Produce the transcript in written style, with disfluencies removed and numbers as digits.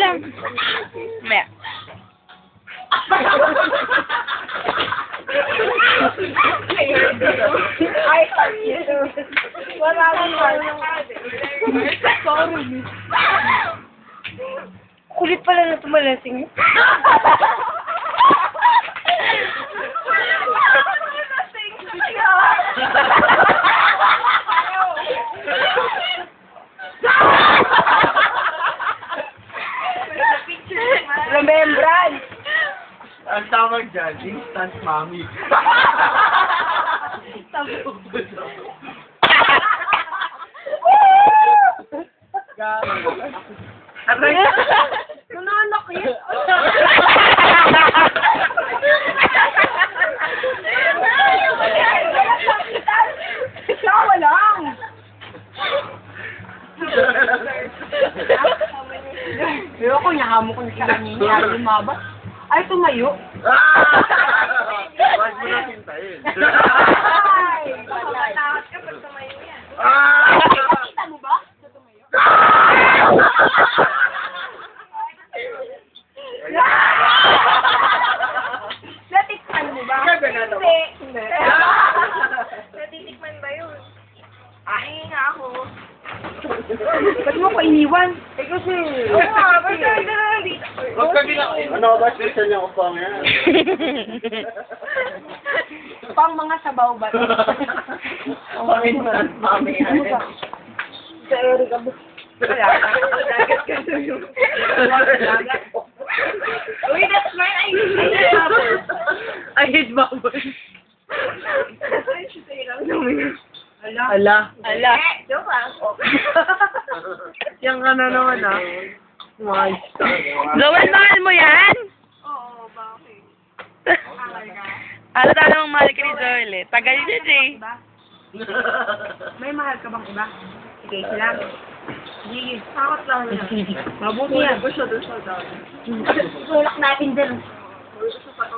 lang. Maya. Ay, wala naman. Sorry. Kulit pala na tumalasing. Remembrance! Ang tawag dyan, instant mommy. Aray! Nananakit! Tawa lang! Pero ako, nahamo ko na siya kanina. Ayaw lumabas. Ay, tumayo. Huwag mo na hintayin. Ay! Takot ka pag tumayo yan. Nakita mo ba? Sa tumayo? Natikman mo ba? Hindi. Hindi. Natitikman ba yun? Ay, nga ako. Ba't mo ko iniwan? Eh kasi... Oo nga, ba't tayo na dito? Huwag ka ano ba special yung upang yan? Pang mga sabaw ba? Pang-instant mommy yan. Sa Eric Abu. Dagat ka na yun. Uy, that's mine. I hate bubbles. I hate bubbles. Ay, siya lang naman. Ala. Ala. Joke lang. Yang ano naman ah. Nice. Zoel, mahal mo yan? Oo, bakit? Ano tayo namang mahal ka ni Zoel eh? Tagal niya, Jay. Iba? May mahal ka bang iba? Sige, sila. Sige, takot lang nila. Mabuti yan. Gusto doon sa dami. Tulak natin din. Gusto sa